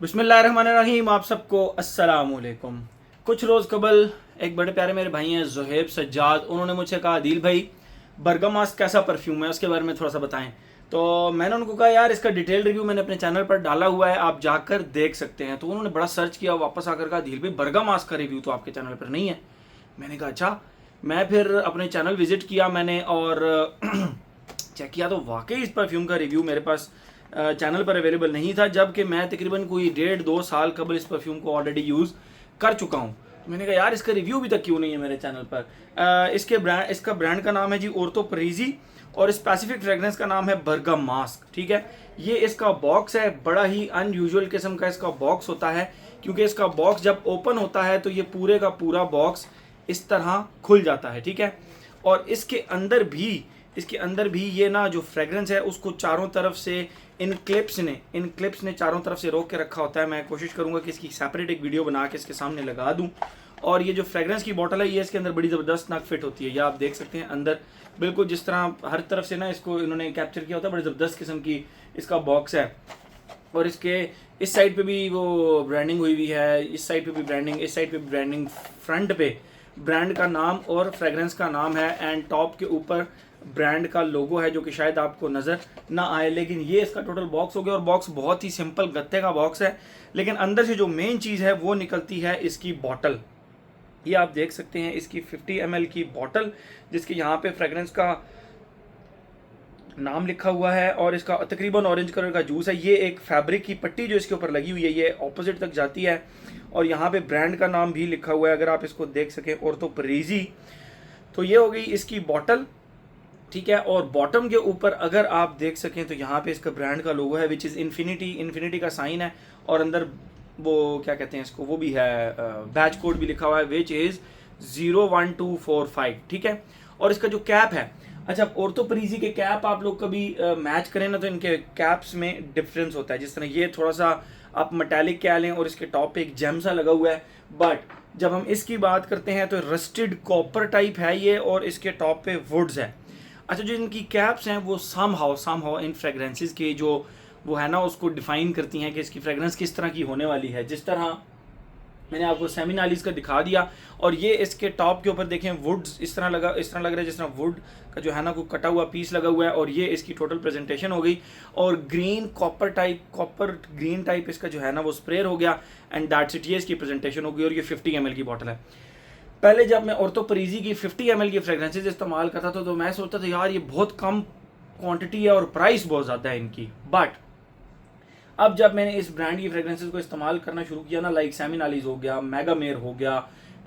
बिस्मिल्लाहिर्रहमानिर्रहीम। आप सबको अस्सलामुअलैकुम। कुछ रोज़ कबल एक बड़े प्यारे मेरे भाई हैं ज़ुहैब सज्जाद, उन्होंने मुझसे कहा दिल भाई बर्गामास कैसा परफ्यूम है उसके बारे में थोड़ा सा बताएं। तो मैंने उनको कहा यार इसका डिटेल रिव्यू मैंने अपने चैनल पर डाला हुआ है, आप जाकर देख सकते हैं। तो उन्होंने बड़ा सर्च किया, वापस आकर कहा दिल भाई बर्गामास का रिव्यू तो आपके चैनल पर नहीं है। मैंने कहा अच्छा। मैं फिर अपने चैनल विज़िट किया मैंने और चेक किया तो वाकई इस परफ्यूम का रिव्यू मेरे पास चैनल पर अवेलेबल नहीं था, जबकि मैं तकरीबन कोई 1.5-2 साल कबल इस परफ्यूम को ऑलरेडी यूज़ कर चुका हूँ। तो मैंने कहा यार इसका रिव्यू भी तक क्यों नहीं है मेरे चैनल पर। इसका ब्रांड का नाम है जी ओर्थो परीजी और स्पेसिफिक फ्रेगरेंस का नाम है बर्गा मास्क। ठीक है, ये इसका बॉक्स है, बड़ा ही अनयूजुअल किस्म का इसका बॉक्स होता है, क्योंकि इसका बॉक्स जब ओपन होता है तो ये पूरे का पूरा बॉक्स इस तरह खुल जाता है। ठीक है, और इसके अंदर भी ये ना जो फ्रेगरेंस है उसको चारों तरफ से इन क्लिप्स ने चारों तरफ से रोक के रखा होता है। मैं कोशिश करूंगा कि इसकी सेपरेट एक वीडियो बना के इसके सामने लगा दूं। और ये जो फ्रेगरेंस की बोतल है ये इसके अंदर बड़ी ज़बरदस्त नाक फिट होती है, ये आप देख सकते हैं अंदर बिल्कुल जिस तरह हर तरफ से ना इसको इन्होंने कैप्चर किया होता है। बड़ी ज़बरदस्त किस्म की इसका बॉक्स है और इसके इस साइड पे भी वो ब्रांडिंग हुई हुई है, इस साइड पे भी ब्रांडिंग, इस साइड पे भी ब्रांडिंग, फ्रंट पे ब्रांड का नाम और फ्रेगरेंस का नाम है एंड टॉप के ऊपर ब्रांड का लोगो है जो कि शायद आपको नज़र ना आए। लेकिन ये इसका टोटल बॉक्स हो गया और बॉक्स बहुत ही सिंपल गत्ते का बॉक्स है, लेकिन अंदर से जो मेन चीज़ है वो निकलती है इसकी बॉटल। ये आप देख सकते हैं इसकी 50 ml की बॉटल जिसके यहाँ पे फ्रेगरेंस का नाम लिखा हुआ है और इसका तकरीबन ऑरेंज कलर का जूस है। ये एक फैब्रिक की पट्टी जो इसके ऊपर लगी हुई है ये ऑपोजिट तक जाती है और यहाँ पे ब्रांड का नाम भी लिखा हुआ है, अगर आप इसको देख सकें, ओर्थो परीजी। तो ये हो गई इसकी बॉटल। ठीक है, और बॉटम के ऊपर अगर आप देख सकें तो यहाँ पे इसका ब्रांड का लोगो है विच इज़ इन्फिनिटी का साइन है और अंदर वो क्या कहते हैं इसको, वो भी है बैच कोड भी लिखा हुआ है विच इज़ 01245। ठीक है, और इसका जो कैप है, अच्छा ओर्थो परीजी के कैप आप लोग कभी मैच करें ना तो इनके कैप्स में डिफरेंस होता है। जिस तरह ये थोड़ा सा आप मेटालिक कह लें और इसके टॉप पे एक जेम सा लगा हुआ है, बट जब हम इसकी बात करते हैं तो रस्टेड कॉपर टाइप है ये और इसके टॉप पे वुड्स है। अच्छा, जो इनकी कैप्स हैं वो समहाउ इन फ्रेगरेंसेस के जो वो है ना उसको डिफाइन करती हैं कि इसकी फ्रेगरेंस किस तरह की होने वाली है। जिस तरह मैंने आपको सेमिनालीज का दिखा दिया और ये इसके टॉप के ऊपर देखें वुड्स इस तरह लग रहा है जिस तरह वुड का जो है ना कोई कटा हुआ पीस लगा हुआ है और ये इसकी टोटल प्रेजेंटेशन हो गई। और ग्रीन कॉपर ग्रीन टाइप इसका जो है ना वो स्प्रेयर हो गया एंड दैट्स इट, ये इसकी प्रेजेंटेशन हो गई। और ये 50 ml की बॉटल है। पहले जब मैं ओर्थो परीजी की 50 ml की फ्रेगरेंसेज इस्तेमाल करता था तो मैं सोचता था यार ये बहुत कम क्वांटिटी है और प्राइस बहुत ज़्यादा है इनकी, बट अब जब मैंने इस ब्रांड की फ्रेगरेंसेज को इस्तेमाल करना शुरू किया ना, लाइक सेमिनालीज हो गया, मेगामेर हो गया,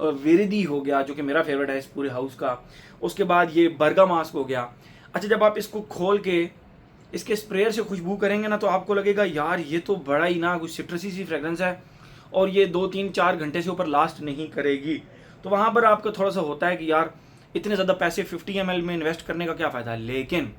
विरिदी हो गया जो कि मेरा फेवरेट है इस पूरे हाउस का, उसके बाद ये बर्गा मास्क हो गया। अच्छा, जब आप इसको खोल के इसके स्प्रेयर से खुशबू करेंगे ना तो आपको लगेगा यार ये तो बड़ा ही ना कुछ सिट्रसी सी फ्रेगरेंस है और ये 2-3-4 घंटे से ऊपर लास्ट नहीं करेगी। तो वहाँ पर आपको थोड़ा सा होता है कि यार इतने ज़्यादा पैसे 50 ml में इन्वेस्ट करने का क्या फ़ायदा है। लेकिन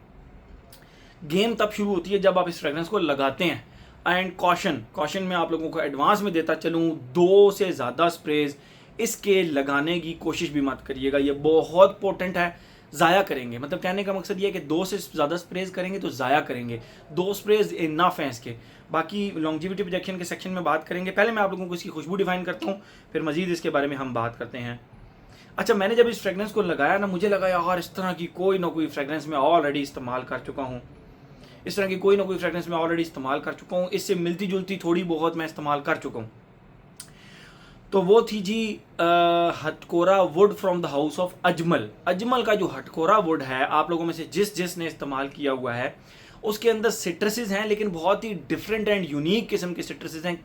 गेम तब शुरू होती है जब आप इस फ्रेगरेंस को लगाते हैं। एंड कॉशन में आप लोगों को एडवांस में देता चलूँ, 2 से ज़्यादा स्प्रेज इसके लगाने की कोशिश भी मत करिएगा, ये बहुत पोटेंट है, ज़ाया करेंगे। मतलब कहने का मकसद ये है कि 2 से ज़्यादा स्प्रेज करेंगे तो ज़ाया करेंगे, 2 स्प्रेज इनफ हैं इसके। बाकी लॉन्जिविटी प्रोजेक्शन के सेक्शन में बात करेंगे, पहले मैं आप लोगों को इसकी खुशबू डिफाइन करता हूँ, फिर मजीद इसके बारे में हम बात करते हैं। अच्छा, मैंने जब इस फ्रेगरेंस को लगाया ना मुझे लगा यार इस तरह की कोई ना कोई फ्रेगरेंस मैं ऑलरेडी इस्तेमाल कर चुका हूँ, इस तरह की कोई ना कोई फ्रेगरेंस मैं ऑलरेडी इस्तेमाल कर चुका हूँ, इससे मिलती जुलती थोड़ी बहुत मैं इस्तेमाल कर चुका हूँ। तो वो थी जी Hatkora wood from the house of Ajmal का जो हटकोरा वुड है, आप लोगों में से जिसने इस्तेमाल किया हुआ है उसके अंदर सिट्रसेस हैं, लेकिन बहुत ही डिफरेंट एंड यूनिक किस्म के सिट्रसेस हैं।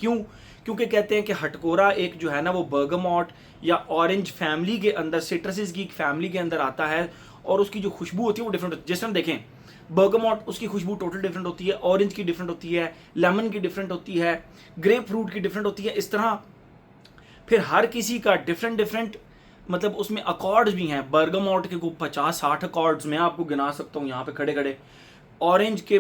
क्योंकि कहते हैं कि हटकोरा एक जो है ना वो बर्गामॉट या ऑरेंज फैमिली के अंदर, सिट्रसेस की फैमिली के अंदर आता है और उसकी जो खुशबू होती है वो डिफरेंट होती है। जिस तरह देखें बर्गामॉट उसकी खुशबू टोटल डिफरेंट होती है, ऑरेंज की डिफरेंट होती है, लेमन की डिफरेंट होती है, ग्रेप फ्रूट की डिफरेंट होती है। इस तरह फिर हर किसी का डिफरेंट मतलब उसमें अकॉर्ड्स भी हैं। बर्गामॉट के को 50-60 अकॉर्ड्स मैं आपको गिना सकता हूँ यहाँ पे खड़े खड़े। ऑरेंज के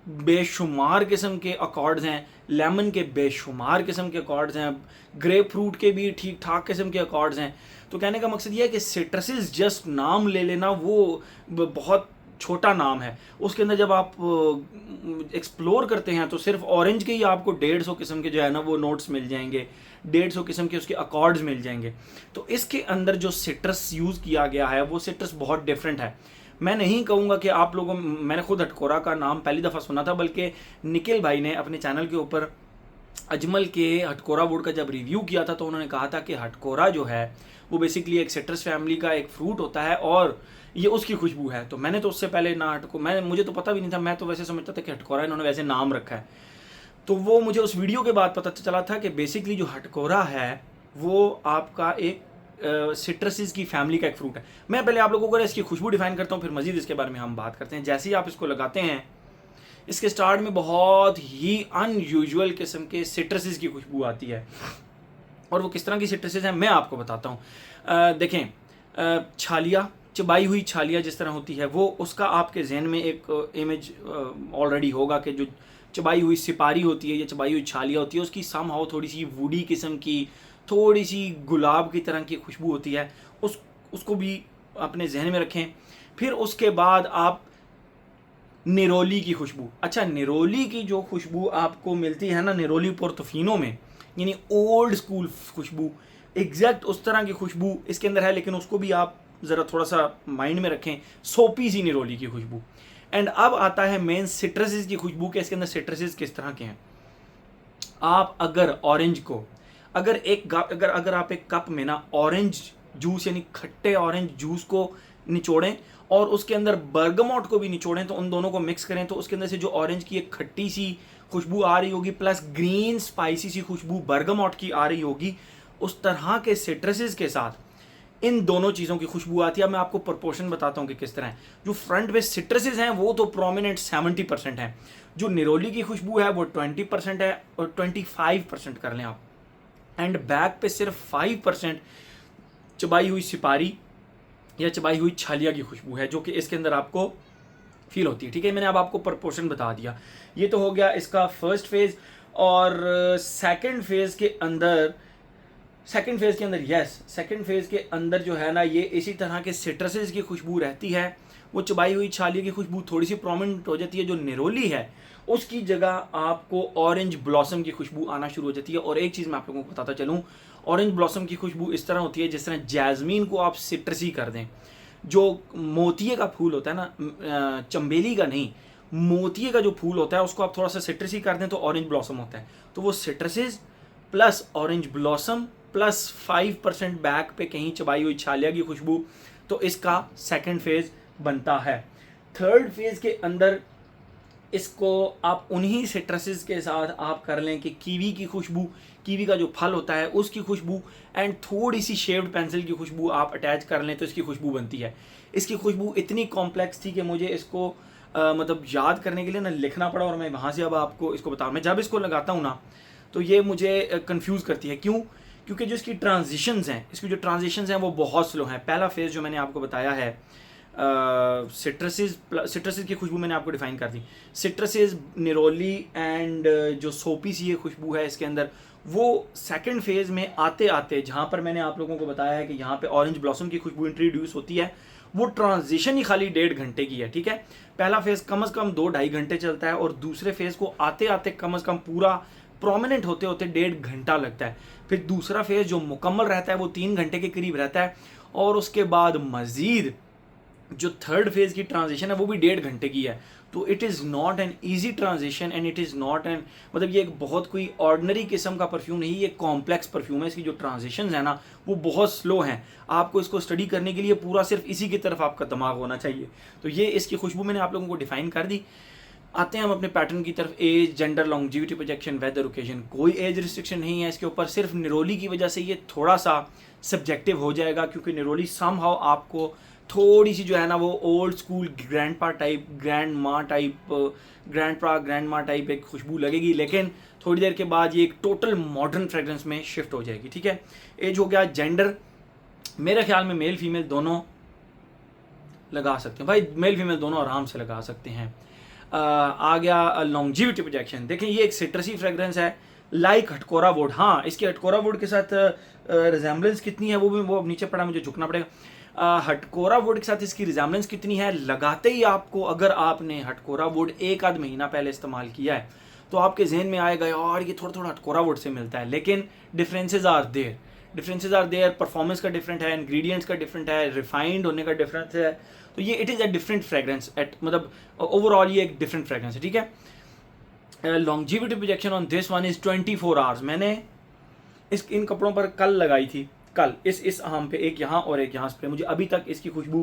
बेशुमार किस्म के अकॉर्ड्स हैं, लेमन के बेशुमार किस्म के अकॉर्ड्स हैं, ग्रेप फ्रूट के भी ठीक ठाक किस्म के अकॉर्ड्स हैं। तो कहने का मकसद ये है कि सिट्रसेस जस्ट नाम ले लेना वो बहुत छोटा नाम है, उसके अंदर जब आप एक्सप्लोर करते हैं तो सिर्फ ऑरेंज के ही आपको 150 किस्म के जो है ना वो नोट्स मिल जाएंगे, 150 किस्म के उसके अकॉर्ड्स मिल जाएंगे। तो इसके अंदर जो सिट्रस यूज़ किया गया है वो सिट्रस बहुत डिफरेंट है। मैं नहीं कहूँगा कि आप लोगों, मैंने खुद हटकोरा का नाम पहली दफ़ा सुना था, बल्कि निखिल भाई ने अपने चैनल के ऊपर अजमल के हटकोरा वुड का जब रिव्यू किया था तो उन्होंने कहा था कि हटकोरा जो है वो बेसिकली एक सिट्रस फैमिली का एक फ्रूट होता है और ये उसकी खुशबू है। तो मैंने तो उससे पहले ना मुझे तो पता भी नहीं था, मैं तो वैसे समझता था कि हटकोरा इन्होंने वैसे नाम रखा है। तो वो मुझे उस वीडियो के बाद पता चला था कि बेसिकली जो हटकोरा है वो आपका एक सिट्रसिस की फैमिली का एक फ्रूट है। मैं पहले आप लोगों को इसकी खुशबू डिफाइन करता हूँ, फिर मजीद इसके बारे में हम बात करते हैं। जैसे ही आप इसको लगाते हैं, इसके स्टार्ट में बहुत ही अनयूजुअल किस्म के सिट्रसिस की खुशबू आती है। और वो किस तरह की सिट्रसिस हैं मैं आपको बताता हूँ। देखें, छालिया, चबाई हुई छालिया जिस तरह होती है वो, उसका आपके जहन में एक इमेज ऑलरेडी होगा कि जो चबाई हुई सिपारी होती है या चबाई हुई छालिया होती है उसकी समहाउ थोड़ी सी वुडी किस्म की, थोड़ी सी गुलाब की तरह की खुशबू होती है। उसको भी अपने जहन में रखें। फिर उसके बाद आप निरोली की खुशबू, अच्छा निरोली की जो खुशबू आपको मिलती है ना निरोली पोर्तोफिनो में, यानी ओल्ड स्कूल खुशबू, एग्जैक्ट उस तरह की खुशबू इसके अंदर है, लेकिन उसको भी आप ज़रा थोड़ा सा माइंड में रखें, सोपी सी निरोली की खुशबू। एंड अब आता है मेन सिट्रसिस की खुशबू के इसके अंदर सिट्रसिस किस तरह के हैं। आप अगर ऑरेंज को अगर आप एक कप में ना ऑरेंज जूस यानी खट्टे ऑरेंज जूस को निचोड़ें और उसके अंदर बर्गमोट को भी निचोड़ें, तो उन दोनों को मिक्स करें तो उसके अंदर से जो ऑरेंज की एक खट्टी सी खुशबू आ रही होगी प्लस ग्रीन स्पाइसी सी खुशबू बर्गमोट की आ रही होगी, उस तरह के सिट्रसिस के साथ इन दोनों चीज़ों की खुशबू आती है। मैं आपको प्रोपोर्शन बताता हूँ कि किस तरह है। जो फ्रंट पे सिट्रसिस हैं वो तो प्रोमिनेंट 70% है, जो निरोली की खुशबू है वो 20% है और 25% कर लें आप, एंड बैक पे सिर्फ 5% चबाई हुई सिपारी या चबाई हुई छालिया की खुशबू है जो कि इसके अंदर आपको फील होती है। ठीक है, मैंने अब आपको प्रपोर्शन बता दिया। ये तो हो गया इसका फर्स्ट फेज। और सेकंड फेज के अंदर सेकंड फेज के अंदर जो है ना ये इसी तरह के सिट्रसेस की खुशबू रहती है। वो चबाई हुई छालिया की खुशबू थोड़ी सी प्रोमिनेंट हो जाती है। जो निरोली है उसकी जगह आपको ऑरेंज ब्लॉसम की खुशबू आना शुरू हो जाती है। और एक चीज़ मैं आप लोगों को बताता चलूँ, ऑरेंज ब्लॉसम की खुशबू इस तरह होती है जिस तरह जैस्मीन को आप सिट्रसी कर दें। जो मोतिये का फूल होता है ना, चंबेली का नहीं, मोतिये का जो फूल होता है उसको आप थोड़ा सा सिट्रसी कर दें तो ऑरेंज ब्लॉसम होता है। तो वो citruses plus orange blossom plus 5% back पे कहीं चबाई हुई छालिया की खुशबू, तो इसका सेकंड फेज बनता है। थर्ड फेज के अंदर इसको आप उन्हीं सिट्रसिस के साथ आप कर लें कि कीवी की खुशबू, कीवी का जो फल होता है उसकी खुशबू एंड थोड़ी सी शेव्ड पेंसिल की खुशबू आप अटैच कर लें तो इसकी खुशबू बनती है। इसकी खुशबू इतनी कॉम्प्लेक्स थी कि मुझे इसको मतलब याद करने के लिए ना लिखना पड़ा और मैं वहाँ से अब आपको इसको बताऊँ। मैं जब इसको लगाता हूँ ना तो ये मुझे कंफ्यूज करती है। क्यों? क्योंकि जो इसकी ट्रांजिशंस हैं वो बहुत स्लो हैं। पहला फेज जो मैंने आपको बताया है सिट्रसिस की खुशबू मैंने आपको डिफाइन कर दी। सिट्रसिस, निरोली एंड जो सोपी सी ये खुशबू है इसके अंदर, वो सेकंड फेज में आते आते जहाँ पर मैंने आप लोगों को बताया है कि यहाँ पे ऑरेंज ब्लॉसम की खुशबू इंट्रोड्यूस होती है, वो ट्रांजिशन ही खाली 1.5 घंटे की है। ठीक है, पहला फेज कम से कम 2-2.5 घंटे चलता है और दूसरे फेज को आते आते कम से कम पूरा प्रोमिनेंट होते होते 1.5 घंटा लगता है। फिर दूसरा फेज जो मुकम्मल रहता है वो 3 घंटे के करीब रहता है और उसके बाद मज़ीद जो थर्ड फेज की ट्रांजिशन है वो भी 1.5 घंटे की है। तो it is not an easy transition and it is not an, मतलब ये एक बहुत कोई ऑर्डिनरी किस्म का परफ्यूम नहीं, ये कॉम्प्लेक्स परफ्यूम है। इसकी जो ट्रांजिशंस है ना वो बहुत स्लो हैं। आपको इसको स्टडी करने के लिए पूरा सिर्फ इसी की तरफ आपका दिमाग होना चाहिए। तो ये इसकी खुशबू मैंने आप लोगों को डिफाइन कर दी। आते हैं हम अपने पैटर्न की तरफ। Age, gender, longevity, projection, weather, occasion, कोई एज रिस्ट्रिक्शन नहीं है इसके ऊपर। सिर्फ निरोली की वजह से ये थोड़ा सा सब्जेक्टिव हो जाएगा क्योंकि निरोली समहाउ आपको थोड़ी सी जो है ना वो old school grandpa type, grandma type एक खुशबू लगेगी, लेकिन थोड़ी देर के बाद ये एक टोटल मॉडर्न फ्रेग्रेंस में शिफ्ट हो जाएगी। ठीक है, एज हो गया। जेंडर मेरे ख्याल में मेल फीमेल दोनों लगा सकते हैं भाई, मेल फीमेल दोनों आराम से लगा सकते हैं। आ गया लॉन्जिविटी प्रोजेक्शन। देखें ये एक सिट्रसी फ्रेग्रेंस है लाइक हटकोरा वुड। हाँ, इसके हटकोरा वुड के साथ रिजेंबलेंस कितनी है वो अब नीचे पड़ा, मुझे झुकना पड़ेगा। हटकोरा वुड के साथ इसकी रिजेम्बलेंस कितनी है, लगाते ही आपको, अगर आपने हटकोरा वुड एक आध महीना पहले इस्तेमाल किया है तो आपके जहन में आएगा यार ये थोड़ा थोड़ा हटकोरा वुड से मिलता है, लेकिन डिफरेंसेस आर देयर, परफॉर्मेंस का डिफरेंट है, इंग्रेडिएंट्स का डिफरेंट है, रिफाइंड होने का डिफरेंस है, तो ये it is a different fragrance at, मतलब ओवरऑल ये एक डिफरेंट फ्रेग्रेंस है, ठीक है। Longevity projection on this one is 24 hours. मैंने इन कपड़ों पर कल लगाई थी, कल इस आम पे एक यहाँ और एक यहाँ स्प्रे, मुझे अभी तक इसकी खुशबू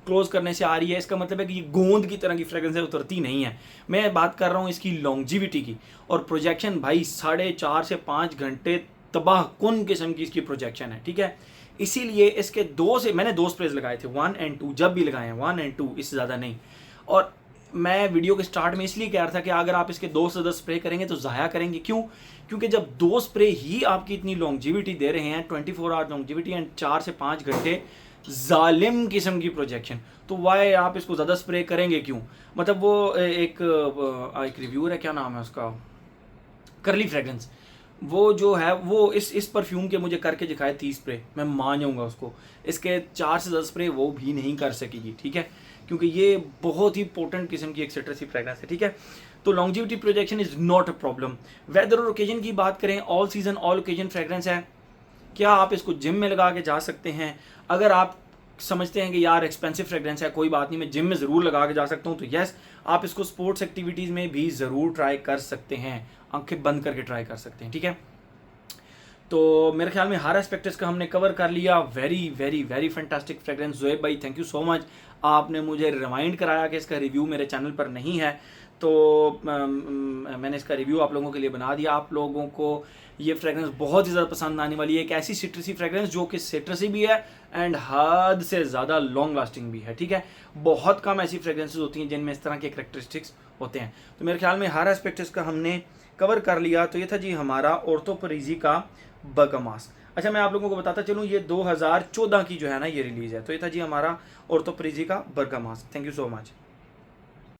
क्लोज करने से आ रही है। इसका मतलब है कि ये गोंद की तरह की फ्रेग्रेंस है, उतरती नहीं है। मैं बात कर रहा हूँ इसकी लॉन्जिविटी की, और प्रोजेक्शन भाई 4.5 से 5 घंटे तबाह कुन किस्म की इसकी प्रोजेक्शन है, ठीक है। इसीलिए इसके मैंने 2 स्प्रेज लगाए थे, 1 and 2, जब भी लगाए हैं 1 and 2, इससे ज़्यादा नहीं। और मैं वीडियो के स्टार्ट में इसलिए कह रहा था कि अगर आप इसके 2 से 10 स्प्रे करेंगे तो ज़ाया करेंगे, क्यों? क्योंकि जब 2 स्प्रे ही आपकी इतनी लॉन्जिविटी दे रहे हैं, 24 आवर लॉन्जिविटी एंड 4 से 5 घंटे जालिम किस्म की प्रोजेक्शन, तो वाई आप इसको ज़्यादा स्प्रे करेंगे क्यों? मतलब वो एक रिव्यूअर है, क्या नाम है उसका, करली फ्रेग्रेंस, वो जो है वो इस परफ्यूम के मुझे करके दिखाए 30 स्प्रे, मैं मान जाऊँगा उसको। इसके 4 से 10 स्प्रे वो भी नहीं कर सकेगी, ठीक है, क्योंकि ये बहुत ही पोटेंट किस्म की एक सिट्रसी फ्रेग्रेंस है, ठीक है। तो longevity projection is not a problem. Weather और ओकेजन की बात करें, all season all occasion fragrance है। क्या आप इसको जिम में लगा के जा सकते हैं? अगर आप समझते हैं कि यार एक्सपेंसिव फ्रेग्रेंस है, कोई बात नहीं, मैं जिम में ज़रूर लगा के जा सकता हूँ, तो यस, आप इसको स्पोर्ट्स एक्टिविटीज़ में भी ज़रूर ट्राई कर सकते हैं, आंखें बंद करके ट्राई कर सकते हैं, ठीक है। तो मेरे ख्याल में हर एस्पेक्ट इसका हमने कवर कर लिया। Very very very fantastic fragrance. Zoeb भाई, थैंक यू सो मच, आपने मुझे रिमाइंड कराया कि इसका रिव्यू मेरे चैनल पर नहीं है, तो मैंने इसका रिव्यू आप लोगों के लिए बना दिया। आप लोगों को ये फ्रेग्रेंस बहुत ही ज़्यादा पसंद आने वाली है। एक ऐसी सिट्रसी फ्रेग्रेंस जो कि सिट्रसी भी है एंड हद से ज़्यादा लॉन्ग लास्टिंग भी है, ठीक है। बहुत कम ऐसी फ्रेग्रेंसेस होती हैं जिनमें इस तरह के करैक्टरिस्टिक्स होते हैं। तो मेरे ख्याल में हर एस्पेक्ट इसका हमने कवर कर लिया। तो ये था जी हमारा ओर्थो पैरिज़ी का बर्गामास। अच्छा, मैं आप लोगों को बताता चलूँ, ये 2014 की जो है ना ये रिलीज़ है। तो ये था जी हमारा ओर्थो पैरिज़ी का Bergamask. Thank you so much.